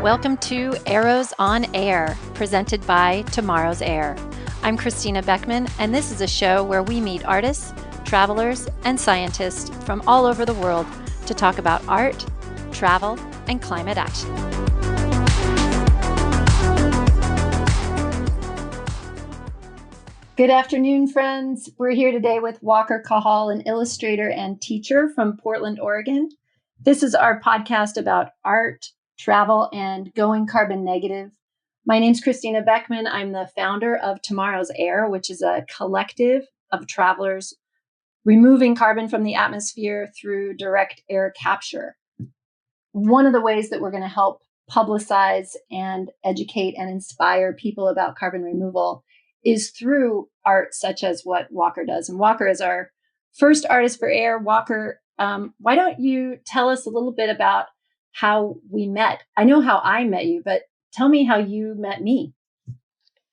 Welcome to Arrows on Air, presented by Tomorrow's Air. I'm Christina Beckmann, and this is a show where we meet artists, travelers, and scientists from all over the world to talk about art, travel, and climate action. Good afternoon, friends. We're here today with Walker Cahall, an illustrator and teacher from Portland, Oregon. This is our podcast about art, travel, and going carbon negative. My name's Christina Beckmann. I'm the founder of Tomorrow's Air, which is a collective of travelers removing carbon from the atmosphere through direct air capture. One of the ways that we're going to help publicize and educate and inspire people about carbon removal is through art such as what Walker does. And Walker is our first artist for air. Walker, why don't you tell us a little bit about how we met? I know how I met you, but tell me how you met me.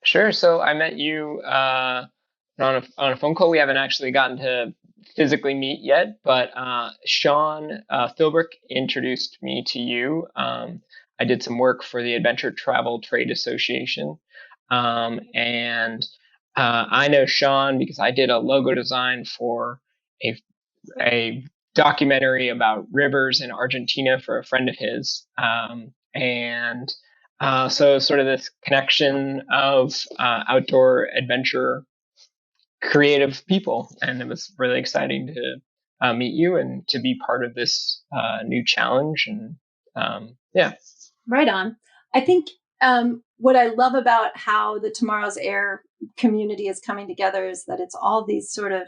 Sure. So I met you on a phone call. We haven't actually gotten to physically meet yet, but Sean Philbrick introduced me to you. I did some work for the Adventure Travel Trade Association. And I know Sean because I did a logo design for a documentary about rivers in Argentina for a friend of his. So sort of this connection of outdoor adventure creative people. And it was really exciting to meet you and to be part of this new challenge. And yeah. Right on. I think what I love about how the Tomorrow's Air community is coming together is that it's all these sort of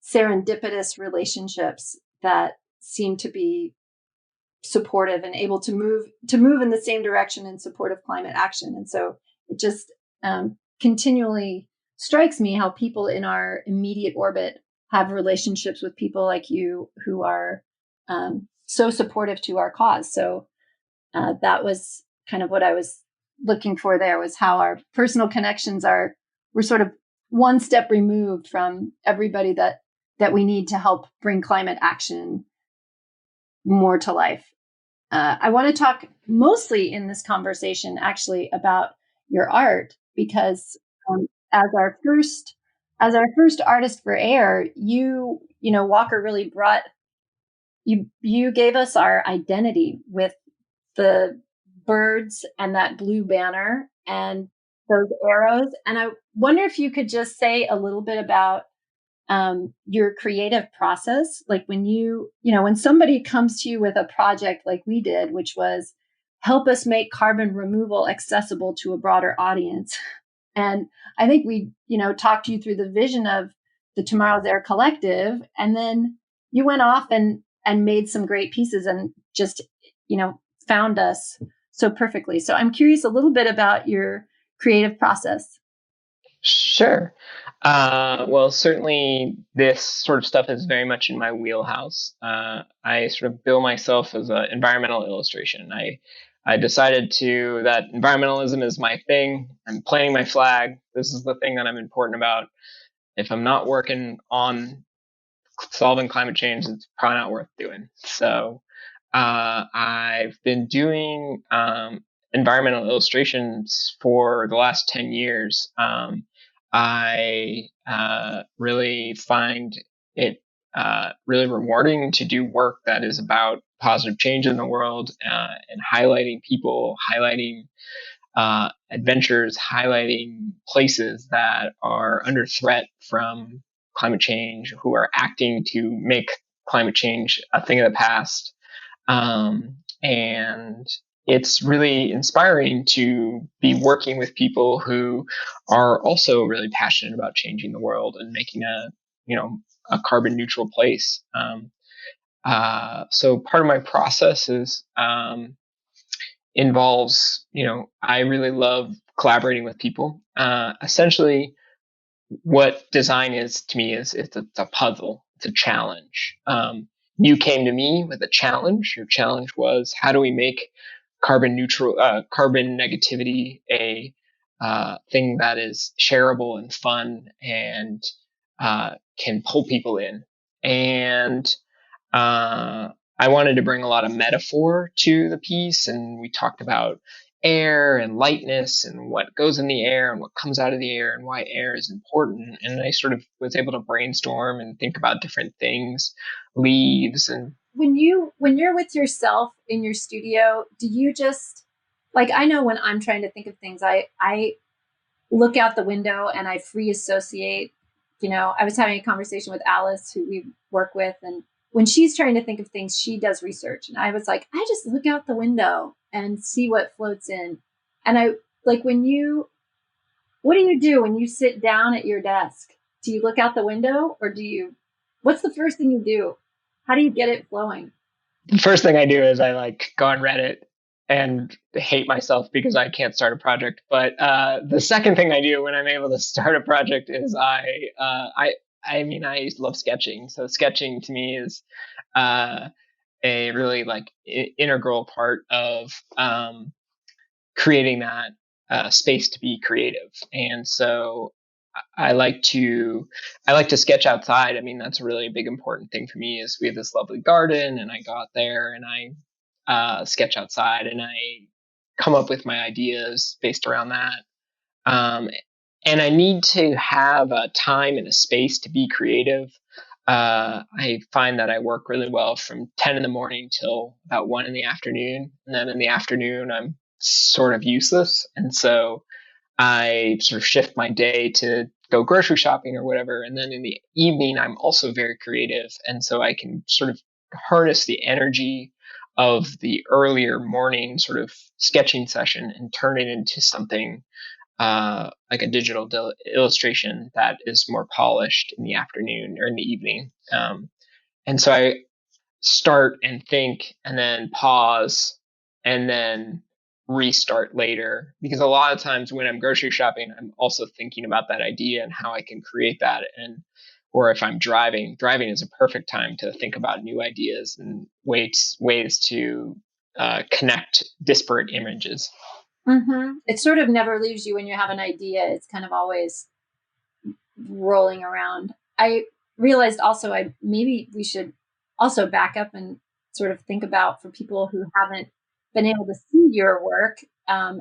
serendipitous relationships that seem to be supportive and able to move in the same direction in support of climate action. And so it just continually strikes me how people in our immediate orbit have relationships with people like you who are so supportive to our cause. So that was kind of what I was looking for there, was how our personal connections we're sort of one step removed from everybody that we need to help bring climate action more to life. I want to talk mostly in this conversation actually about your art, because as our first artist for air, you know, Walker really brought, you gave us our identity with the birds and that blue banner and those arrows. And I wonder if you could just say a little bit about your creative process. Like when when somebody comes to you with a project like we did, which was help us make carbon removal accessible to a broader audience. And I think we, talked you through the vision of the Tomorrow's Air Collective. And then you went off and made some great pieces and just, found us so perfectly. So I'm curious a little bit about your creative process. Sure. Well, certainly this sort of stuff is very much in my wheelhouse. I sort of bill myself as an environmental illustration. I decided that environmentalism is my thing. I'm planting my flag. This is the thing that I'm important about. If I'm not working on solving climate change, it's probably not worth doing. So I've been doing environmental illustrations for the last 10 years. I really find it really rewarding to do work that is about positive change in the world and highlighting people, highlighting adventures, highlighting places that are under threat from climate change, who are acting to make climate change a thing of the past. And it's really inspiring to be working with people who are also really passionate about changing the world and making a carbon neutral place. So part of my process involves, I really love collaborating with people. Essentially, what design is to me is it's a puzzle. It's a challenge. You came to me with a challenge. Your challenge was, how do we make carbon negativity a thing that is shareable and fun and can pull people in. And I wanted to bring a lot of metaphor to the piece, and we talked about air and lightness and what goes in the air and what comes out of the air and why air is important. And I sort of was able to brainstorm and think about different things, leaves. And when you're with yourself in your studio, do you just, like, I know when I'm trying to think of things, I look out the window and I free associate. I was having a conversation with Alice, who we work with, and when she's trying to think of things, she does research. And I was like, I just look out the window and see what floats in. And I like, what do you do when you sit down at your desk? Do you look out the window, or what's the first thing you do? How do you get it flowing? the first thing I do is I like go on Reddit and hate myself because I can't start a project. But the second thing I do when I'm able to start a project is I mean, I love sketching. So sketching to me is a really like integral part of creating that space to be creative. And so I like to sketch outside. I mean, that's a really big important thing for me. Is we have this lovely garden, and I go out there and I sketch outside, and I come up with my ideas based around that. Um, and I need to have a time and a space to be creative. I find that I work really well from 10 in the morning till about 1 in the afternoon. And then in the afternoon, I'm sort of useless. And so I sort of shift my day to go grocery shopping or whatever. And then in the evening, I'm also very creative. And so I can sort of harness the energy of the earlier morning sort of sketching session and turn it into something like a digital illustration that is more polished in the afternoon or in the evening. And so I start and think and then pause and then restart later, because a lot of times when I'm grocery shopping, I'm also thinking about that idea and how I can create that. And or if I'm driving is a perfect time to think about new ideas and ways to connect disparate images. Mm-hmm. It sort of never leaves you when you have an idea. It's kind of always rolling around. I realized also, maybe we should also back up and sort of think about, for people who haven't been able to see your work at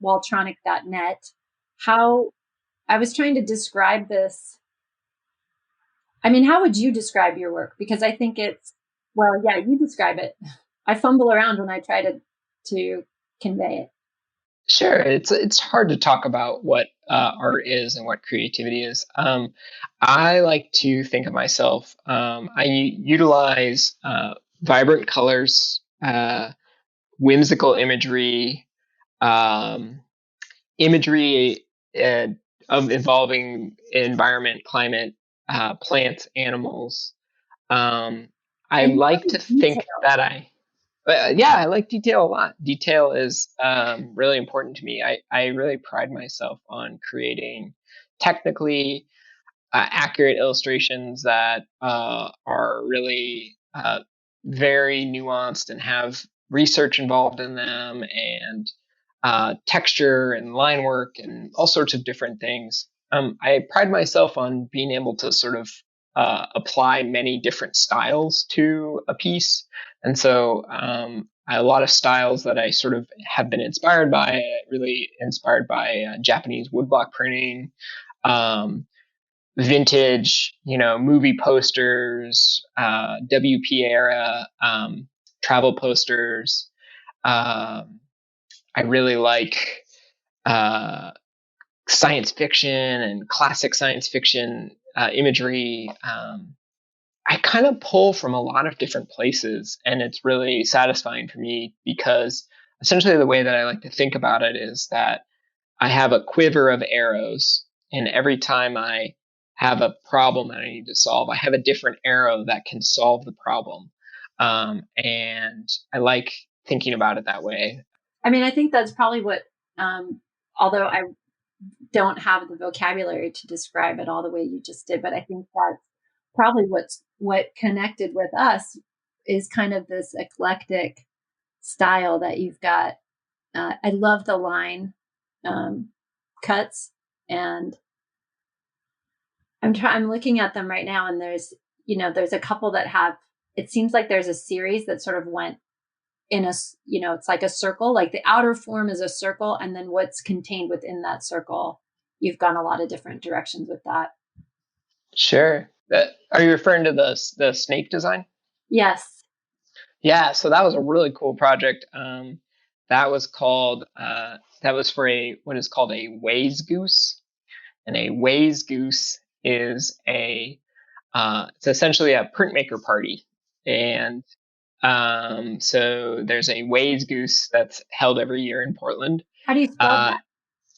waltronic.net, how I was trying to describe this. I mean, how would you describe your work? Because I think well, yeah, you describe it. I fumble around when I try to convey it. Sure, it's hard to talk about what art is and what creativity is. I like to think of myself. I utilize vibrant colors, whimsical imagery, um, imagery of involving environment, climate, plants, animals. I And like to think that yeah, I like detail a lot. Detail is really important to me. I really pride myself on creating technically accurate illustrations that are really very nuanced and have research involved in them, and texture and line work and all sorts of different things. I pride myself on being able to sort of apply many different styles to a piece. And so a lot of styles that I sort of have been inspired by, really inspired by Japanese woodblock printing, vintage, movie posters, WP era, travel posters. I really like science fiction and classic science fiction imagery. I kind of pull from a lot of different places, and it's really satisfying for me, because essentially the way that I like to think about it is that I have a quiver of arrows, and every time I have a problem that I need to solve, I have a different arrow that can solve the problem. And I like thinking about it that way. I mean, I think that's probably what, although I don't have the vocabulary to describe it all the way you just did, but I think that's probably what connected with us, is kind of this eclectic style that you've got. I love the line, cuts, and I'm looking at them right now, and there's a couple that have, it seems like there's a series that sort of went in a, it's like a circle, like the outer form is a circle, and then what's contained within that circle, you've gone a lot of different directions with that. Sure. Are you referring to the snake design? Yes. Yeah, so that was a really cool project. That was called that was for what is called a Wayzgoose, and a Wayzgoose is it's essentially a printmaker party, and so there's a Wayzgoose that's held every year in Portland. How do you spell that?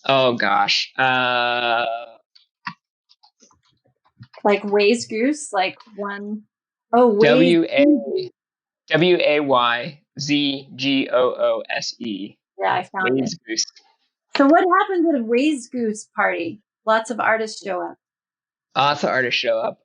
Oh gosh, Like Wayzgoose, like one. Oh, Wayzgoose. Yeah, I found it. Wayzgoose. So what happens at a Wayzgoose party? Lots of artists show up. Lots of artists show up.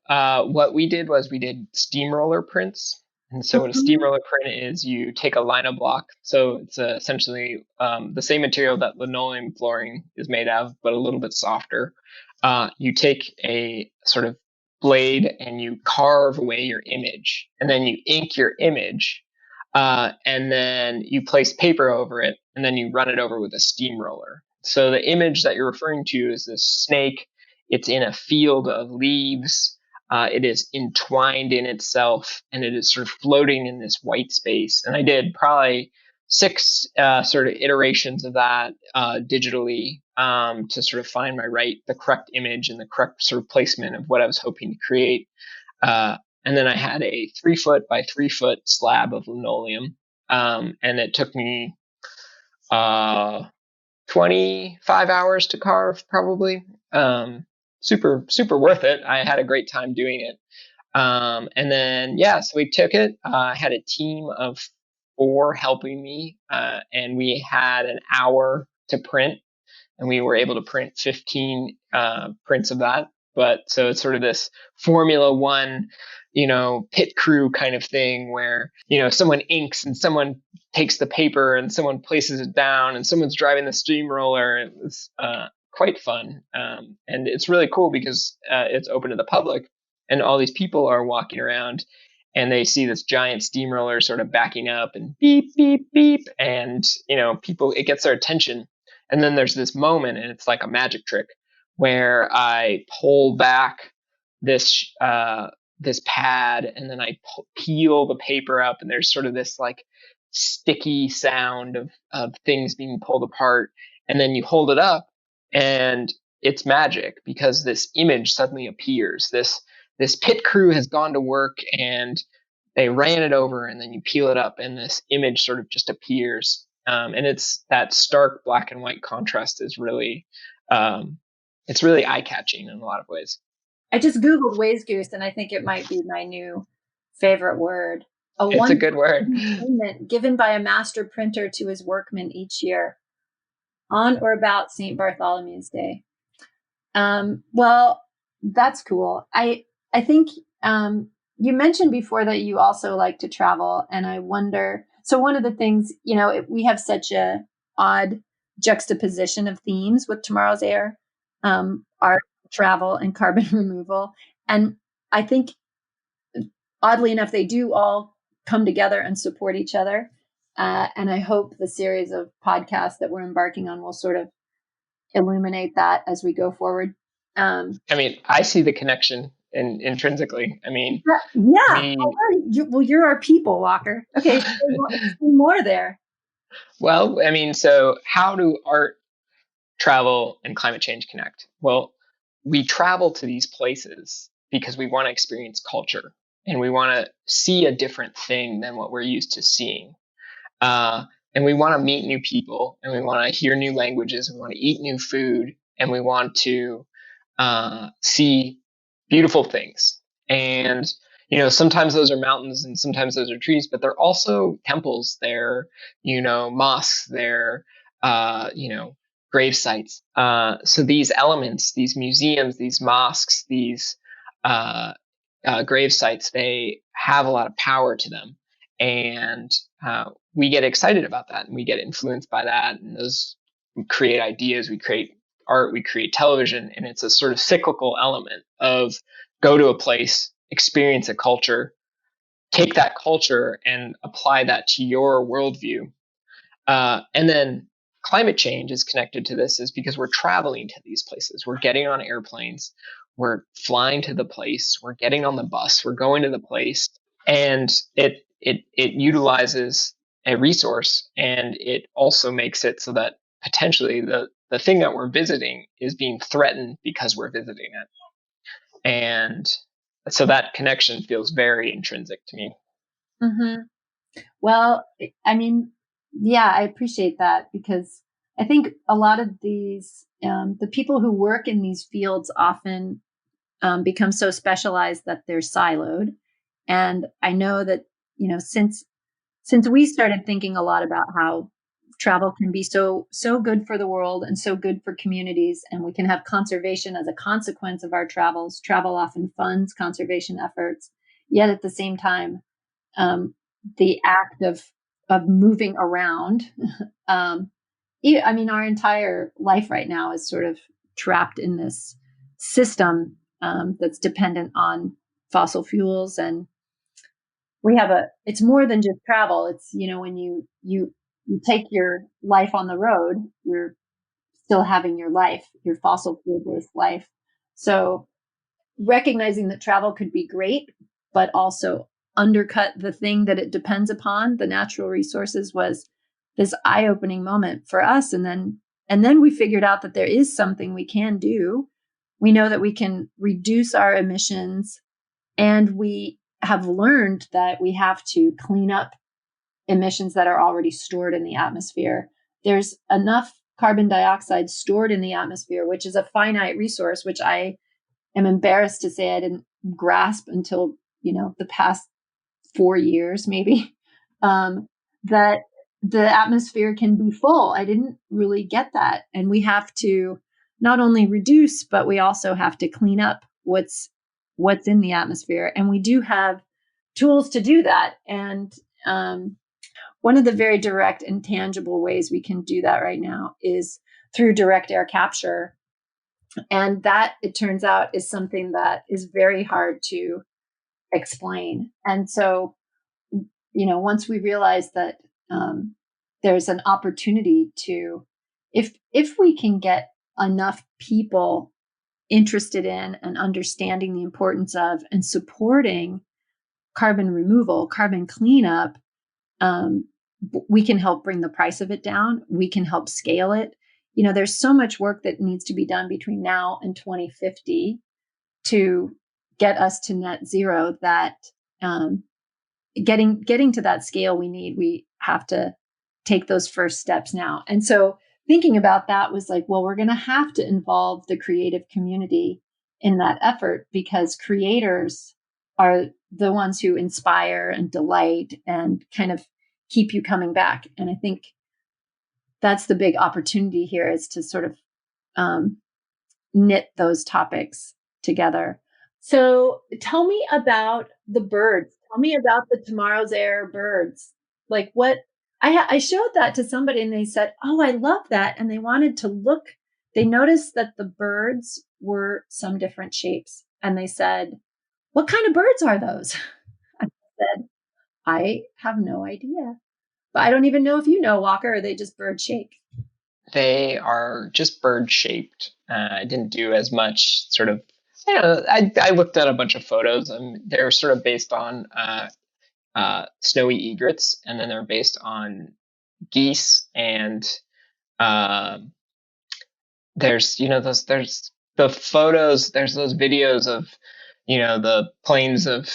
What we did was we did steamroller prints. And so what a steamroller print is, you take a lino block. So it's essentially the same material that linoleum flooring is made of, but a little bit softer. You take a sort of blade and you carve away your image, and then you ink your image, and then you place paper over it, and then you run it over with a steamroller. So the image that you're referring to is this snake. It's in a field of leaves. It is entwined in itself, and it is sort of floating in this white space. And I did probably 6 sort of iterations of that digitally to sort of find the correct image and the correct sort of placement of what I was hoping to create. And then I had a 3-foot by 3-foot slab of linoleum, and it took me 25 hours to carve, probably. Super, super worth it. I had a great time doing it. And then, so we took it. I had a team of 4 helping me, and we had an hour to print, and we were able to print 15 prints of that. But so it's sort of this Formula One, pit crew kind of thing where, someone inks and someone takes the paper and someone places it down and someone's driving the steamroller. It was quite fun. And it's really cool because it's open to the public, and all these people are walking around and they see this giant steamroller sort of backing up and beep, beep, beep. And, it gets their attention. And then there's this moment, and it's like a magic trick, where I pull back this pad, and then I peel the paper up, and there's sort of this like sticky sound of things being pulled apart. And then you hold it up, and it's magic because this image suddenly appears. This pit crew has gone to work and they ran it over, and then you peel it up and this image sort of just appears. And it's that stark black and white contrast is really, it's really eye-catching in a lot of ways. I just Googled Wayzgoose, and I think it might be my new favorite word. It's a good word. Given by a master printer to his workmen each year on or about St. Bartholomew's Day. Well, that's cool. I think you mentioned before that you also like to travel, and I wonder, so one of the things, we have such a odd juxtaposition of themes with Tomorrow's Air, art, travel, and carbon removal. And I think, oddly enough, they do all come together and support each other. And I hope the series of podcasts that we're embarking on will sort of illuminate that as we go forward. I see the connection intrinsically. You're our people, Walker. Okay, more there. Well, so how do art, travel, and climate change connect? Well, we travel to these places because we want to experience culture, and we want to see a different thing than what we're used to seeing. And we want to meet new people, and we want to hear new languages, and we want to eat new food, and we want to see beautiful things. And, sometimes those are mountains and sometimes those are trees, but they're also temples. They're, mosques, they're, grave sites. So these elements, these museums, these mosques, these grave sites, they have a lot of power to them. And we get excited about that, and we get influenced by that. And those create ideas, we create art, we create television, and it's a sort of cyclical element of go to a place, experience a culture, take that culture and apply that to your worldview. And then climate change is connected to this is because we're traveling to these places. We're getting on airplanes, we're flying to the place, we're getting on the bus, we're going to the place, and it utilizes a resource, and it also makes it so that potentially the thing that we're visiting is being threatened because we're visiting it. And so that connection feels very intrinsic to me. Mm-hmm. Well, I mean, yeah, I appreciate that because I think a lot of these, the people who work in these fields often become so specialized that they're siloed. And I know that, since we started thinking a lot about how travel can be so good for the world and so good for communities, and we can have conservation as a consequence of our travels. Travel often funds conservation efforts, yet at the same time, um, the act of moving around. I mean, our entire life right now is sort of trapped in this system that's dependent on fossil fuels, and it's more than just travel. It's, when you take your life on the road, you're still having your life, your fossil fuel based life. So recognizing that travel could be great, but also undercut the thing that it depends upon, the natural resources, was this eye-opening moment for us. And then we figured out that there is something we can do. We know that we can reduce our emissions, and we have learned that we have to clean up emissions that are already stored in the atmosphere. There's enough carbon dioxide stored in the atmosphere, which is a finite resource, which I am embarrassed to say I didn't grasp until, the past 4 years, maybe, that the atmosphere can be full. I didn't really get that. And we have to not only reduce, but we also have to clean up what's in the atmosphere. And we do have tools to do that. And one of the very direct and tangible ways we can do that right now is through direct air capture. And that, it turns out, is something that is very hard to explain. And so, once we realize that there's an opportunity to, if we can get enough people interested in and understanding the importance of and supporting carbon removal, carbon cleanup, we can help bring the price of it down. We can help scale it. There's so much work that needs to be done between now and 2050 to get us to net zero, that getting to that scale we have to take those first steps now. And so thinking about that was like, well, we're going to have to involve the creative community in that effort, because creators are the ones who inspire and delight and kind of keep you coming back. And I think that's the big opportunity here, is to sort of knit those topics together. So tell me about the birds. Tell me about the Tomorrow's Air birds. Like, what I showed that to somebody and they said, "Oh, I love that." And they wanted to look, they noticed that the birds were some different shapes. And they said, "What kind of birds are those?" I said, "I have no idea. But I don't even know if you know, Walker, are they just bird shaped?" They are just bird shaped. I didn't do as much sort of. I looked at a bunch of photos, and they're sort of based on snowy egrets, and then they're based on geese, and there's there's the photos, there's those videos of the plains of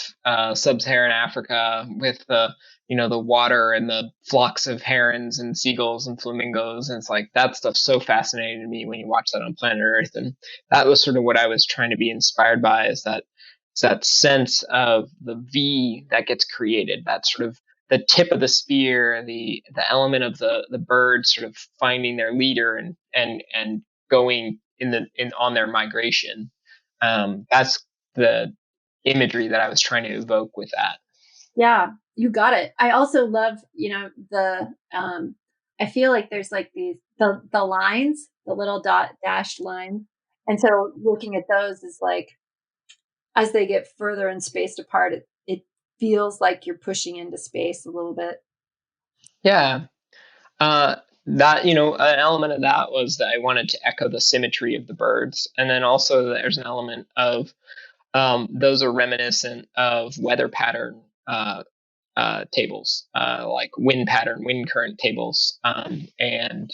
sub-Saharan Africa with the water and the flocks of herons and seagulls and flamingos, and it's like that stuff's so fascinating to me when you watch that on planet Earth. And that was sort of what I was trying to be inspired by, is that sense of the V that gets created, that sort of the tip of the spear, the element of the bird sort of finding their leader and going on their migration. That's the imagery that I was trying to evoke with that. Yeah, you got it. I also love, the I feel like there's like the lines, the little dashed line. And so looking at those is like, as they get further and spaced apart, it feels like you're pushing into space a little bit. Yeah. That, an element of that was that I wanted to echo the symmetry of the birds. And then also there's an element of, those are reminiscent of weather pattern tables, like wind pattern, wind current tables. And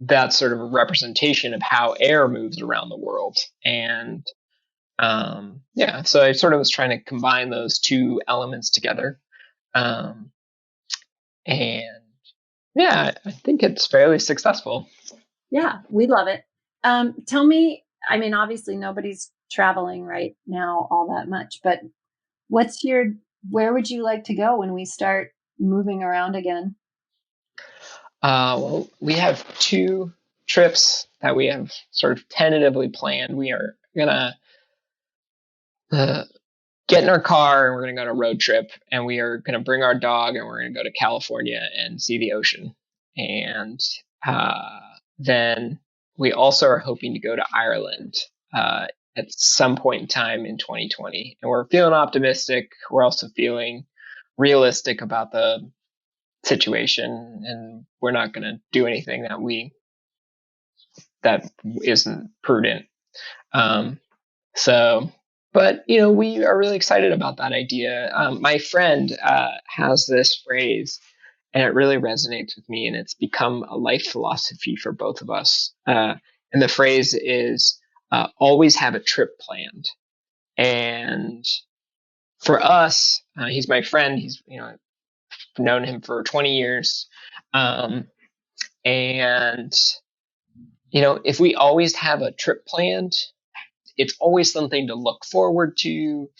that's sort of a representation of how air moves around the world. And yeah, so I sort of was trying to combine those two elements together. Um, and yeah, I think it's fairly successful. Yeah, we love it. Tell me, I mean, obviously nobody's traveling right now all that much, but where would you like to go when we start moving around again? Well, we have two trips that we have sort of tentatively planned. We are gonna uh, get in our car and we're gonna go on a road trip, and we are gonna bring our dog and we're gonna go to California and see the ocean. And then we also are hoping to go to Ireland at some point in time in 2020. And we're feeling optimistic. We're also feeling realistic about the situation, and we're not going to do anything that isn't prudent. Um, so, but we are really excited about that idea. My friend has this phrase, and it really resonates with me, and it's become a life philosophy for both of us. And the phrase is, always have a trip planned. And for us, he's my friend. He's, I've known him for 20 years. And if we always have a trip planned, it's always something to look forward to.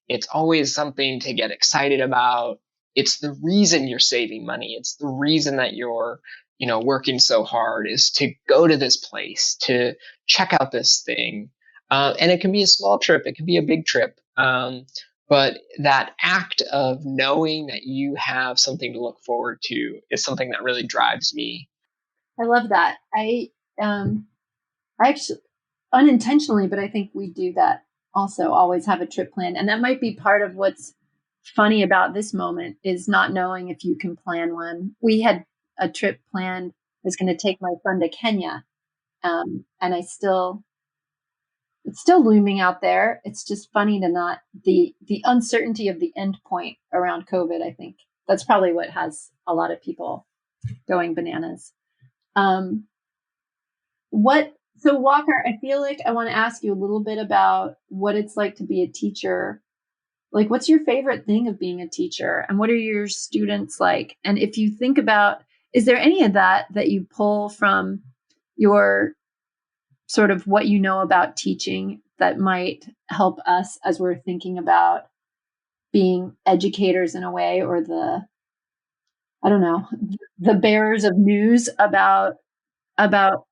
It's always something to get excited about. It's the reason you're saving money. It's the reason that you're, working so hard, is to go to this place, to check out this thing. And it can be a small trip. It can be a big trip. But that act of knowing that you have something to look forward to is something that really drives me. I love that. I actually unintentionally, but I think we do that also, always have a trip plan. And that might be part of what's funny about this moment, is not knowing if you can plan one. We had a trip planned. I was going to take my son to Kenya. And it's still looming out there. It's just funny to not the uncertainty of the end point around COVID. I think that's probably what has a lot of people going bananas. So Walker, I feel like I want to ask you a little bit about what it's like to be a teacher. Like, what's your favorite thing of being a teacher, and what are your students like? And if you think about, is there any of that you pull from your sort of what you know about teaching that might help us as we're thinking about being educators in a way, or I don't know, the bearers of news about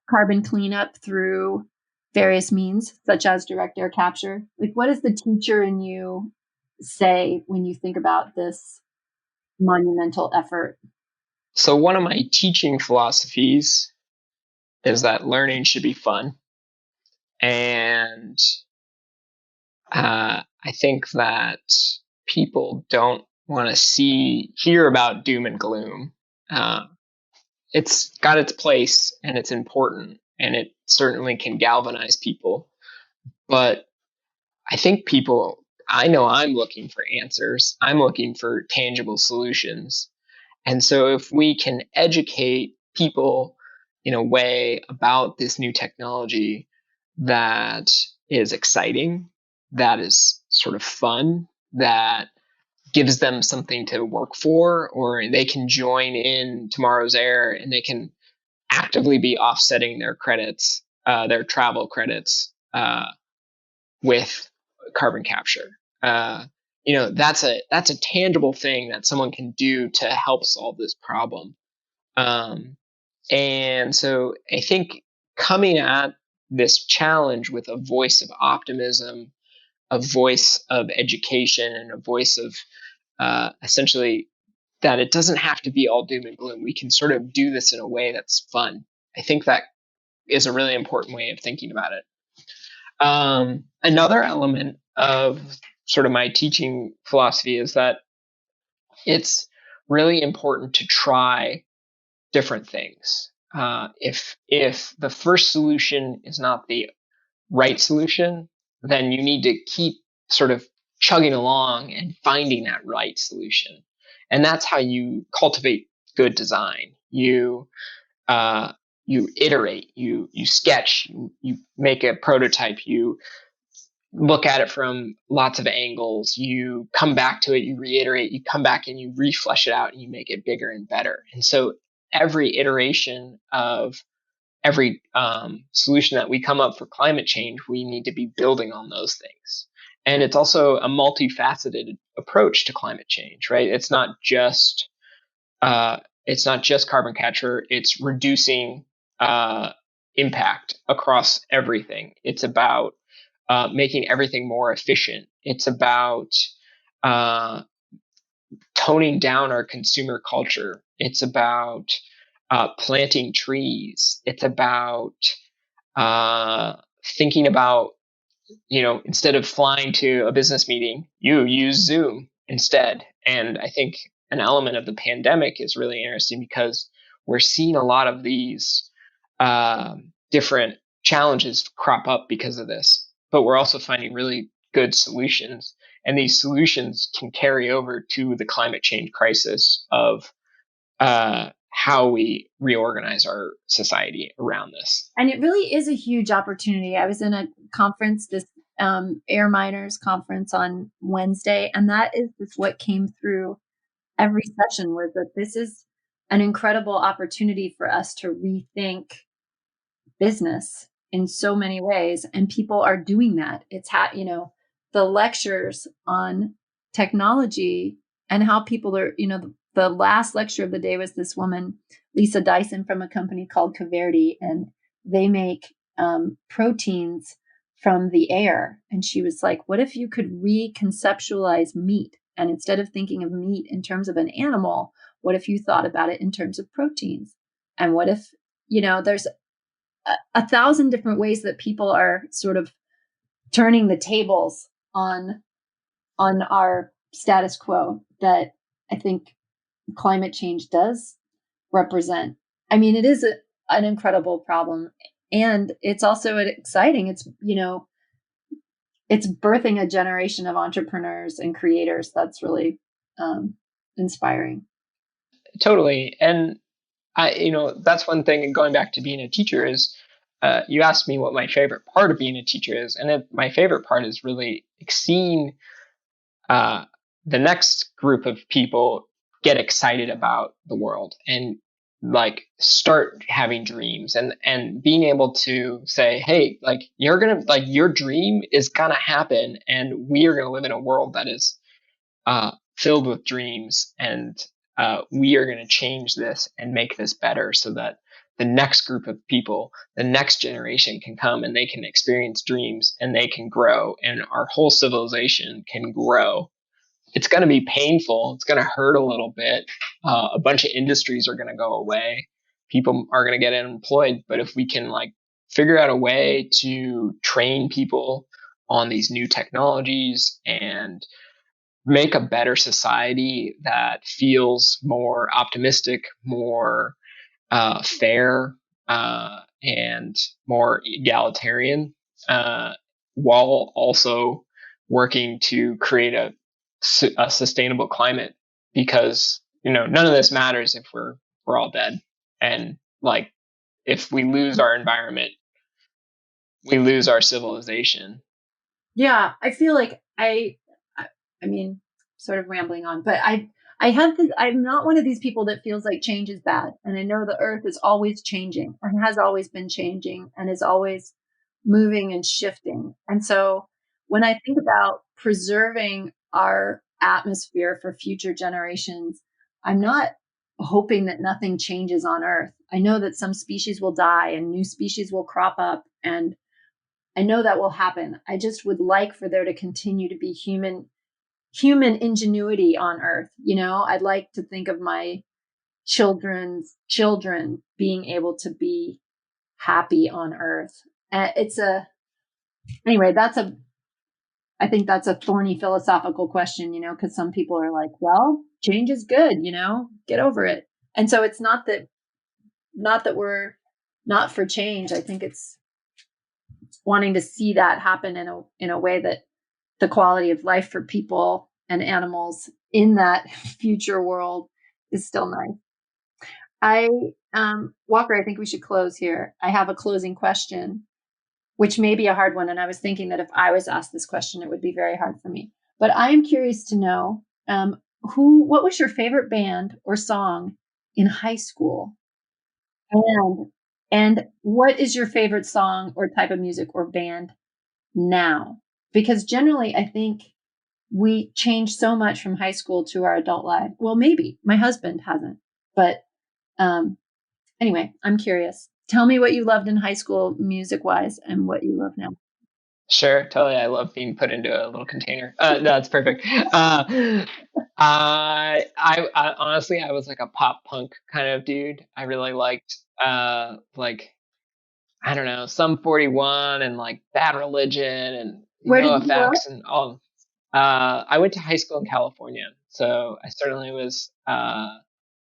carbon cleanup through various means, such as direct air capture? Like, what does the teacher in you say when you think about this monumental effort? So one of my teaching philosophies is that learning should be fun. And I think that people don't want to hear about doom and gloom. It's got its place and it's important, and it certainly can galvanize people. But I think I know I'm looking for answers. I'm looking for tangible solutions. And so if we can educate people in a way about this new technology that is exciting, that is sort of fun, that gives them something to work for, or they can join in tomorrow's air and they can actively be offsetting their credits, their travel credits, with carbon capture. That's a tangible thing that someone can do to help solve this problem. And so I think coming at this challenge with a voice of optimism, a voice of education, and a voice of essentially that it doesn't have to be all doom and gloom. We can sort of do this in a way that's fun. I think that is a really important way of thinking about it. Another element of sort of my teaching philosophy is that it's really important to try different things. If the first solution is not the right solution, then you need to keep sort of chugging along and finding that right solution. And that's how you cultivate good design. You iterate, you sketch, you make a prototype, you look at it from lots of angles, you come back to it, you reiterate, you come back and you reflesh it out and you make it bigger and better. And so every iteration of every solution that we come up for climate change, we need to be building on those things. And it's also a multifaceted approach to climate change, right? It's not just carbon capture. It's reducing impact across everything. It's about making everything more efficient. It's about toning down our consumer culture. It's about planting trees. It's about thinking about, instead of flying to a business meeting, you use Zoom instead. And I think an element of the pandemic is really interesting because we're seeing a lot of these different challenges crop up because of this, but we're also finding really good solutions. And these solutions can carry over to the climate change crisis of how we reorganize our society around this. And it really is a huge opportunity. I was in a conference, this Air Miners conference on Wednesday, and that is just what came through every session, was that this is an incredible opportunity for us to rethink business in so many ways. And people are doing that. It's the lectures on technology and how people are, the last lecture of the day was this woman, Lisa Dyson, from a company called Caverdi, and they make proteins from the air. And she was like, what if you could reconceptualize meat? And instead of thinking of meat in terms of an animal, what if you thought about it in terms of proteins? And what if, there's 1,000 different ways that people are sort of turning the tables on our status quo that I think climate change does represent. I mean, it is an incredible problem, and it's also exciting. It's, it's birthing a generation of entrepreneurs and creators. That's really inspiring. Totally. And that's one thing. And going back to being a teacher is, you asked me what my favorite part of being a teacher is. And my favorite part is really seeing the next group of people get excited about the world and like start having dreams and being able to say, hey, like your dream is gonna happen, and we are gonna live in a world that is filled with dreams, and we are gonna change this and make this better so that the next group of people, the next generation can come and they can experience dreams and they can grow, and our whole civilization can grow. It's going to be painful. It's going to hurt a little bit. A bunch of industries are going to go away. People are going to get unemployed. But if we can like figure out a way to train people on these new technologies and make a better society that feels more optimistic, more fair, and more egalitarian, while also working to create a sustainable climate, because none of this matters if we're all dead, and like if we lose our environment, we lose our civilization. Yeah, I feel like I mean, sort of rambling on, but I'm not one of these people that feels like change is bad. And I know the earth is always changing and has always been changing and is always moving and shifting. And so when I think about preserving our atmosphere for future generations, I'm not hoping that nothing changes on earth. I know that some species will die and new species will crop up, and I know that will happen. I just would like for there to continue to be human human ingenuity on Earth. I'd like to think of my children's children being able to be happy on Earth. Anyway, I think that's a thorny philosophical question, because some people are like, well, change is good, get over it. And so it's not that we're not for change. I think it's wanting to see that happen in a way that the quality of life for people and animals in that future world is still nice. Walker, I think we should close here. I have a closing question, which may be a hard one. And I was thinking that if I was asked this question, it would be very hard for me. But I am curious to know, what was your favorite band or song in high school? And what is your favorite song or type of music or band now? Because generally, I think we change so much from high school to our adult life. Well, maybe my husband hasn't, but anyway, I'm curious. Tell me what you loved in high school music wise and what you love now. Sure, totally. I love being put into a little container. No, that's perfect. I honestly, I was like a pop punk kind of dude. I really liked, like, I don't know, Sum 41 and like Bad Religion and Where did you go? NoFX and all. I went to high school in California, so I certainly was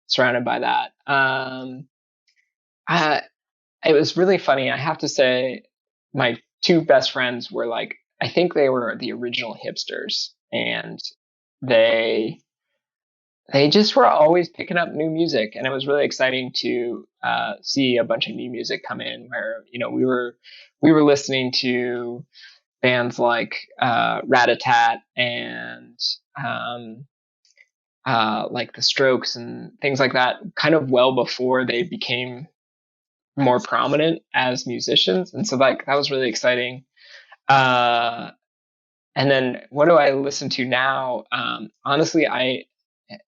surrounded by that. It was really funny. I have to say, my two best friends were like, I think they were the original hipsters, and they just were always picking up new music, and it was really exciting to see a bunch of new music come in. Where we were listening to bands like Rat-a-Tat and like the Strokes and things like that, kind of well before they became more prominent as musicians, and so like that was really exciting. And then what do I listen to now? Honestly, I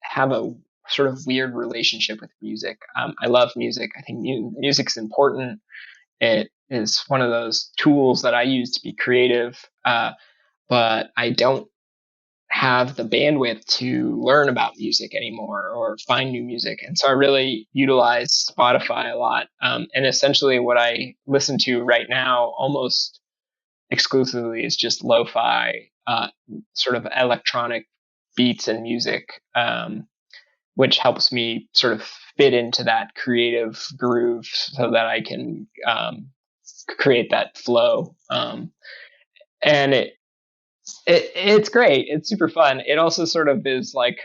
have a sort of weird relationship with music. I love music. I think music's important. It is one of those tools that I use to be creative, but I don't have the bandwidth to learn about music anymore or find new music. And so I really utilize Spotify a lot. And essentially what I listen to right now almost exclusively is just lo-fi, sort of electronic beats and music, which helps me sort of fit into that creative groove so that I can create that flow. And it's great. It's super fun. It also sort of is like,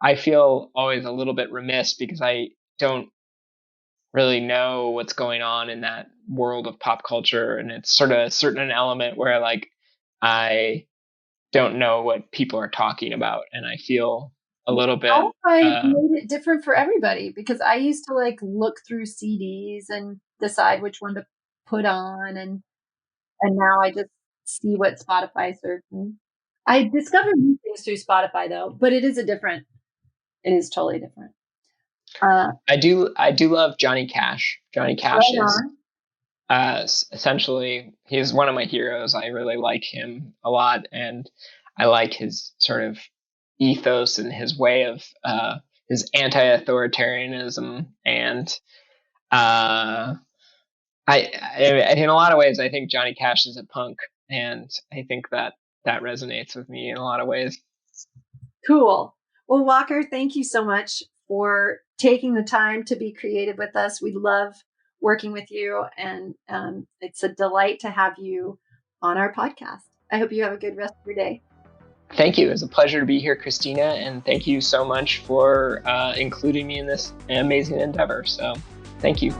I feel always a little bit remiss because I don't really know what's going on in that world of pop culture. And it's sort of a certain element where like, I don't know what people are talking about. And I feel a little bit. I made it different for everybody because I used to like look through CDs and decide which one to put on. And now I just see what Spotify serves me. I discovered new things through Spotify though, but it is totally different. I do love Johnny Cash. Johnny Cash is essentially, he's one of my heroes. I really like him a lot, and I like his sort of ethos and his way of his anti-authoritarianism, and I in a lot of ways I think Johnny Cash is a punk, and I think that resonates with me in a lot of ways. Cool. Well, Walker, thank you so much for taking the time to be creative with us. We love working with you, and it's a delight to have you on our podcast. I hope you have a good rest of your day. Thank you. It was a pleasure to be here, Christina, and thank you so much for including me in this amazing endeavor. So thank you.